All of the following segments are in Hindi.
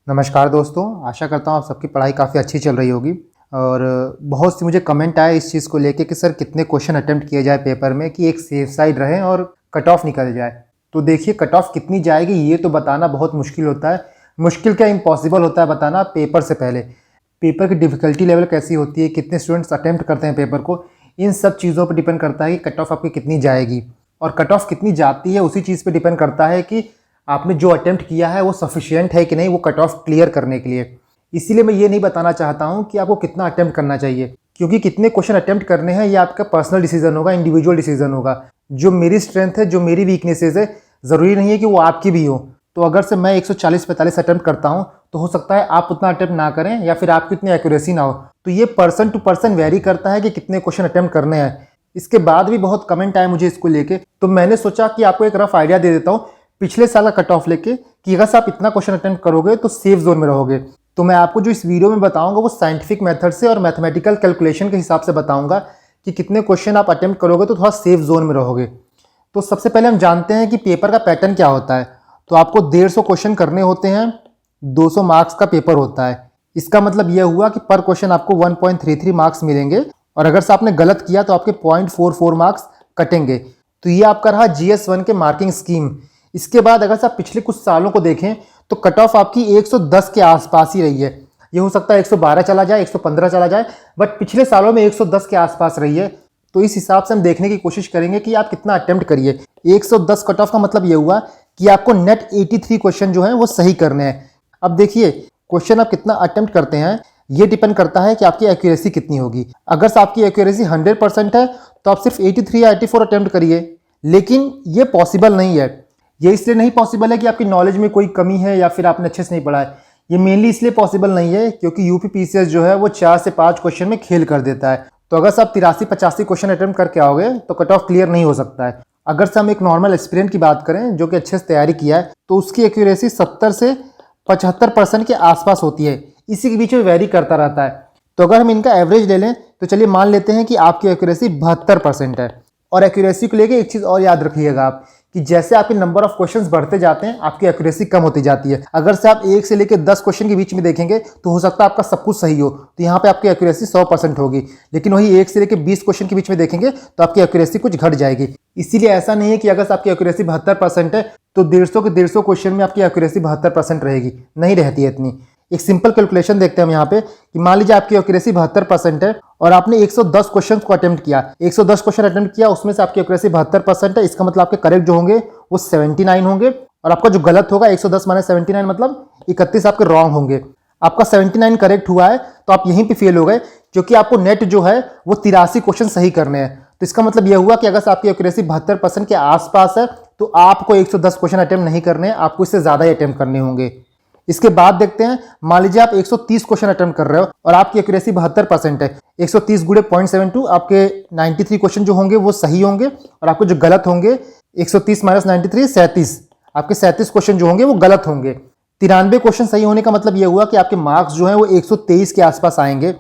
नमस्कार दोस्तों, आशा करता हूँ आप सबकी पढ़ाई काफ़ी अच्छी चल रही होगी। और बहुत सी मुझे कमेंट आए इस चीज़ को लेके कि सर कितने क्वेश्चन अटेम्प्ट किए जाए पेपर में कि एक सेफ साइड रहे और कट ऑफ निकल जाए। तो देखिए, कट ऑफ कितनी जाएगी ये तो बताना बहुत मुश्किल होता है। मुश्किल क्या, इम्पॉसिबल होता है बताना पेपर से पहले। पेपर की डिफ़िकल्टी लेवल कैसी होती है, कितने स्टूडेंट्स अटेम्प्ट करते हैं पेपर को, इन सब चीज़ों पर डिपेंड करता है कि कट ऑफ आपकी कितनी जाएगी। और कट ऑफ कितनी जाती है उसी चीज़ पर डिपेंड करता है कि आपने जो अटेम्प्ट किया है वो सफिशिएंट है कि नहीं वो कट ऑफ क्लियर करने के लिए। इसीलिए मैं ये नहीं बताना चाहता हूँ कि आपको कितना अटेम्प्ट करना चाहिए, क्योंकि कितने क्वेश्चन अटेम्प्ट करने हैं ये आपका पर्सनल डिसीजन होगा, इंडिविजुअल डिसीजन होगा। जो मेरी स्ट्रेंथ है, जो मेरी वीकनेसेस है, ज़रूरी नहीं है कि वो आपकी भी हो। तो अगर से मैं 140-45 अटेम्प्ट करता हूँ तो हो सकता है आप उतना अटेम्प्ट ना करें या फिर आपकी इतनी एक्यूरेसी ना हो। तो ये पर्सन टू पर्सन वेरी करता है कि कितने क्वेश्चन अटेम्प्ट करने हैं। इसके बाद भी बहुत कमेंट आए मुझे इसको लेके, तो मैंने सोचा कि आपको एक रफ आइडिया दे देता हूँ पिछले साल का कट ऑफ लेके कि अगर आप इतना क्वेश्चन अटेम्प्ट करोगे तो सेफ जोन में रहोगे। तो मैं आपको जो इस वीडियो में बताऊंगा वो साइंटिफिक मेथड से और मैथमेटिकल कैलकुलेशन के हिसाब से बताऊंगा कि कितने क्वेश्चन आप अटेम्प्ट करोगे तो थोड़ा सेफ जोन में रहोगे। तो सबसे पहले हम जानते हैं कि पेपर का पैटर्न क्या होता है। तो आपको 150 क्वेश्चन करने होते हैं, 200 मार्क्स का पेपर होता है। इसका मतलब यह हुआ कि पर क्वेश्चन आपको 1.33 मार्क्स मिलेंगे, और अगर से आपने गलत किया तो आपके 0.44 मार्क्स कटेंगे। तो ये आपका रहा GS1 के मार्किंग स्कीम। इसके बाद अगर से आप पिछले कुछ सालों को देखें तो कट ऑफ आपकी 110 के आसपास ही रही है। ये हो सकता है 112 चला जाए, 115 चला जाए, बट पिछले सालों में 110 के आसपास रही है। तो इस हिसाब से हम देखने की कोशिश करेंगे कि आप कितना अटेम्प्ट करिए। 110 कट ऑफ का मतलब ये हुआ कि आपको नेट 83 क्वेश्चन जो है वो सही करने हैं। अब देखिए, क्वेश्चन आप कितना अटेम्प्ट करते हैं ये डिपेंड करता है कि आपकी एक्यूरेसी कितनी होगी। अगर से आपकी एक्यूरेसी 100% है तो आप सिर्फ 83 या 84 अटेम्प्ट करिए, लेकिन ये पॉसिबल नहीं है। ये इसलिए नहीं पॉसिबल है कि आपकी नॉलेज में कोई कमी है या फिर आपने अच्छे से नहीं पढ़ा है। ये मेनली इसलिए पॉसिबल नहीं है क्योंकि यूपीपीसीएस जो है वो 4 से 5 क्वेश्चन में खेल कर देता है। तो अगर से आप 83-85 क्वेश्चन अटेम्प्ट करके आओगे तो कट ऑफ क्लियर नहीं हो सकता है। अगर से हम एक नॉर्मल एस्पिरेंट की बात करें जो कि अच्छे से तैयारी किया है तो उसकी एक्यूरेसी 70 से 75% के आसपास होती है। इसी के बीच में वेरी करता रहता है। तो अगर हम इनका एवरेज ले लें तो चलिए मान लेते हैं कि आपकी एक्यूरेसी 72% है। और एक्यूरेसी को लेके एक चीज़ और याद रखिएगा आप कि जैसे आपके नंबर ऑफ क्वेश्चंस बढ़ते जाते हैं आपकी एक्यूरेसी कम होती जाती है। अगर से आप 1 से लेकर 10 क्वेश्चन के बीच में देखेंगे तो हो सकता है आपका सब कुछ सही हो, तो यहाँ पे आपकी एक्यूरेसी 100% होगी। लेकिन वही 1 से लेकर 20 क्वेश्चन के बीच में देखेंगे तो आपकी एक्यूरेसी कुछ घट जाएगी। इसीलिए ऐसा नहीं है कि अगर आपकी एक्यूरेसी 72% है तो 150 के 150 क्वेश्चन में आपकी एक्यूरेसी 72% रहेगी, नहीं रहती है इतनी। एक सिंपल कैलकुलेशन देखते हैं हम यहाँ पे कि मान लीजिए आपकी एक्यूरेसी 72% है और आपने 110 क्वेश्चन को अटेम्प्ट किया। 110 क्वेश्चन अटेम्प्ट किया, उसमें से आपकी एक्यूरेसी 72% है। इसका मतलब आपके करेक्ट जो होंगे वो 79 होंगे, और आपका जो गलत होगा 110 माइनस 79 मतलब 31 आपके रॉन्ग होंगे। आपका 79 करेक्ट हुआ है तो आप यहीं पे फेल हो गए, क्योंकि आपको नेट जो है वो 83 क्वेश्चन सही करने हैं। तो इसका मतलब यह हुआ कि अगर आपकी एक्यूरेसी 72% के आसपास है तो आपको 110 क्वेश्चन अटेम्प्ट नहीं करने हैं, आपको इससे ज्यादा ही अटेम्प्ट करने होंगे। इसके बाद देखते हैं, मान लीजिए आप 130 क्वेश्चन अटेम्प्ट कर रहे हो और आपकी एक्यूरेसी 72% है। 130 गुणे 0.72 आपके 93 क्वेश्चन जो होंगे वो सही होंगे, और आपको जो गलत होंगे 130 माइनस 93 37, आपके 37 क्वेश्चन जो होंगे वो गलत होंगे। 93 क्वेश्चन सही होने का मतलब ये हुआ कि आपके मार्क्स जो है वो 123 के आसपास आएंगे,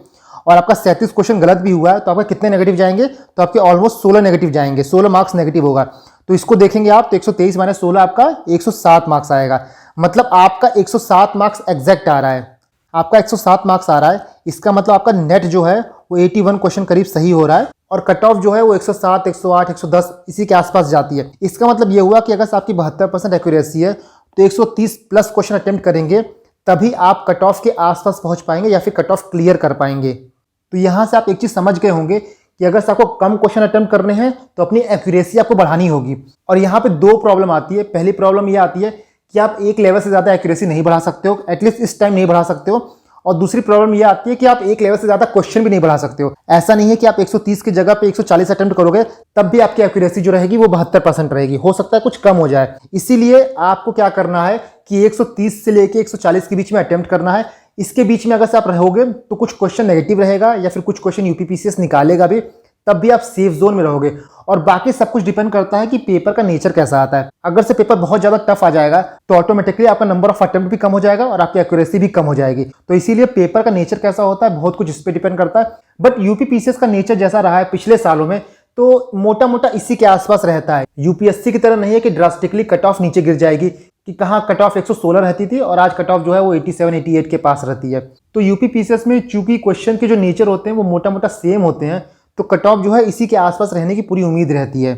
और आपका 37 क्वेश्चन गलत भी हुआ है तो आपका कितने नेगेटिव जाएंगे, तो आपके ऑलमोस्ट 16 नेगेटिव जाएंगे, 16 मार्क्स नेगेटिव होगा। तो इसको देखेंगे आप तो 123 माइनस 16 आपका 107 मार्क्स आएगा। मतलब आपका 107 मार्क्स एग्जैक्ट आ रहा है, आपका 107 मार्क्स आ रहा है। इसका मतलब आपका नेट जो है वो 81 क्वेश्चन करीब सही हो रहा है, और कट ऑफ जो है वो 107, 108, 110 इसी के आसपास जाती है। इसका मतलब ये हुआ कि अगर आपकी 72% एक्यूरेसी है तो 130 प्लस क्वेश्चन अटेम्प्ट करेंगे तभी आप कट ऑफ के आसपास पहुंच पाएंगे या फिर कट ऑफ क्लियर कर पाएंगे। तो यहां से आप एक चीज समझ गए होंगे कि अगर आपको कम क्वेश्चन अटेम्प्ट करने हैं तो अपनी एक्यूरेसी आपको बढ़ानी होगी। और यहाँ पे 2 प्रॉब्लम आती है। पहली प्रॉब्लम ये आती है कि आप एक लेवल से ज्यादा एक्यूरेसी नहीं बढ़ा सकते हो, एटलीस्ट इस टाइम नहीं बढ़ा सकते हो। और दूसरी प्रॉब्लम ये आती है कि आप एक लेवल से ज्यादा क्वेश्चन भी नहीं बढ़ा सकते हो। ऐसा नहीं है कि आप 130 की जगह पे 140 अटेम्प्ट करोगे तब भी आपकी एक्यूरेसी जो रहेगी वो 72% रहेगी, हो सकता है कुछ कम हो जाए। इसीलिए आपको क्या करना है कि 130 से लेके 140 के बीच में अटेम्प्ट करना है। इसके बीच में अगर आप रहोगे तो कुछ क्वेश्चन नेगेटिव रहेगा या फिर कुछ क्वेश्चन यूपीपीसीएस निकालेगा भी, तब भी आप सेफ जोन में रहोगे। और बाकी सब कुछ डिपेंड करता है कि पेपर का नेचर कैसा आता है। अगर से पेपर बहुत ज्यादा टफ आ जाएगा तो ऑटोमेटिकली आपका नंबर ऑफ अटेम्प्ट भी कम हो जाएगा और आपकी एक्यूरेसी भी कम हो जाएगी। तो इसीलिए पेपर का नेचर कैसा होता है बहुत कुछ इस पर डिपेंड करता है। बट यूपीपीसीएस का नेचर जैसा रहा है पिछले सालों में तो मोटा मोटा इसी के आसपास रहता है। यूपीएससी की तरह नहीं है कि ड्रास्टिकली कट ऑफ नीचे गिर जाएगी, कि कहाँ कट ऑफ 116 रहती थी और आज कट ऑफ जो है वो 87-88 के पास रहती है। तो यूपी पीसीएस में चूंकि क्वेश्चन के जो नेचर होते हैं वो मोटा मोटा सेम होते हैं, तो कट ऑफ जो है इसी के आसपास रहने की पूरी उम्मीद रहती है।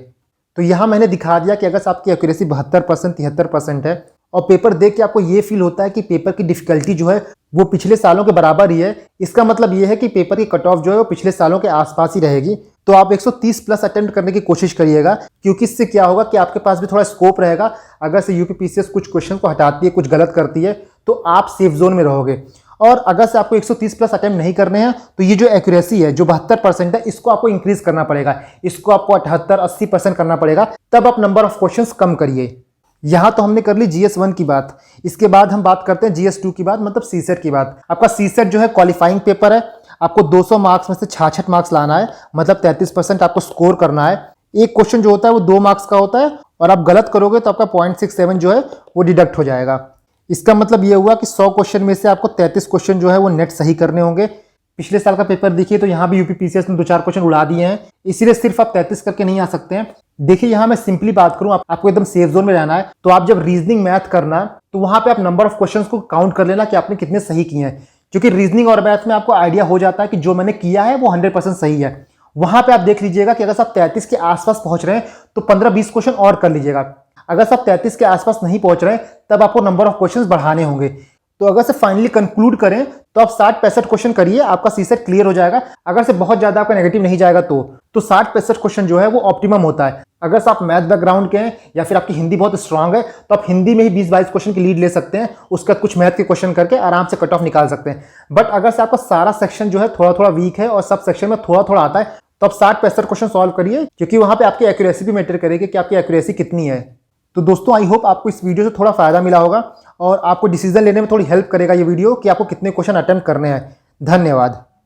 तो यहाँ मैंने दिखा दिया कि अगर आपकी एक्यूरेसी 72% 73% है और पेपर देख के आपको ये फील होता है कि पेपर की डिफिकल्टी जो है वो पिछले सालों के बराबर ही है, इसका मतलब ये है कि पेपर की कट ऑफ जो है वो पिछले सालों के आसपास ही रहेगी। तो आप 130 प्लस अटेम्प्ट करने की कोशिश करिएगा, क्योंकि इससे क्या होगा कि आपके पास भी थोड़ा स्कोप रहेगा। अगर से यूपी पीसीएस कुछ क्वेश्चन को हटाती है, कुछ गलत करती है, तो आप सेफ जोन में रहोगे। और अगर से आपको 130 प्लस अटेम्प्ट नहीं करने हैं तो ये जो एक्यूरेसी है जो 72% है, इसको आपको इंक्रीज करना पड़ेगा, इसको आपको 78-80% करना पड़ेगा, तब आप नंबर ऑफ क्वेश्चंस कम करिए। यहां तो हमने कर ली GS1 की बात। इसके बाद हम बात करते हैं GS2 की बात, मतलब सीसेट की बात। आपका सीसेट जो है क्वालिफाइंग पेपर है, आपको 200 मार्क्स में से 66 मार्क्स लाना है, मतलब 33% आपको स्कोर करना है। एक क्वेश्चन जो होता है वो 2 मार्क्स का होता है और आप गलत करोगे तो आपका 0.67 जो है वो डिडक्ट हो जाएगा। इसका मतलब ये हुआ कि 100 क्वेश्चन में से आपको 33 क्वेश्चन जो है वो नेट सही करने होंगे। पिछले साल का पेपर देखिए तो यहाँ भी यूपी पीसीएस ने 2-4 क्वेश्चन उड़ा दिए हैं, इसीलिए सिर्फ आप 33 करके नहीं आ सकते हैं। देखिए यहाँ मैं सिंपली बात करूं, आपको एकदम सेफ जोन में रहना है, तो आप जब रीजनिंग मैथ करना तो वहां पे आप नंबर ऑफ क्वेश्चंस को काउंट कर लेना कि आपने कितने सही किए हैं, क्योंकि रीजनिंग और मैथ में आपको आइडिया हो जाता है कि जो मैंने किया है वो 100% सही है। वहां पे आप देख लीजिएगा कि अगर आप 33 के आसपास पहुंच रहे हैं तो 15-20 क्वेश्चन और कर लीजिएगा। अगर आप 33 के आसपास नहीं पहुंच रहे हैं तब आपको नंबर ऑफ क्वेश्चंस बढ़ाने होंगे। तो अगर से फाइनली कंक्लूड करें तो आप 60-65 क्वेश्चन करिए, आपका सीसेट क्लियर हो जाएगा। अगर से बहुत ज्यादा आपका नेगेटिव नहीं जाएगा तो 60-65 क्वेश्चन जो है वो ऑप्टिमम होता है। अगर से आप मैथ बैकग्राउंड के हैं या फिर आपकी हिंदी बहुत स्ट्रांग है तो आप हिंदी में ही 20-22 क्वेश्चन की लीड ले सकते हैं, उसका कुछ मैथ के क्वेश्चन करके आराम से कट ऑफ निकाल सकते हैं। बट अगर से आपका सारा सेक्शन जो है थोड़ा थोड़ा वीक है और सब सेक्शन में थोड़ा थोड़ा आता है तो आप 60-65 क्वेश्चन सॉल्व करिए, क्योंकि वहां पे आपकी एक्यूरेसी भी मैटर करेगी कि आपकी एक्यूरेसी कितनी है। तो दोस्तों आई होप आपको इस वीडियो से थोड़ा फायदा मिला होगा और आपको डिसीजन लेने में थोड़ी हेल्प करेगा ये वीडियो कि आपको कितने क्वेश्चन अटेम्प्ट करने हैं। धन्यवाद।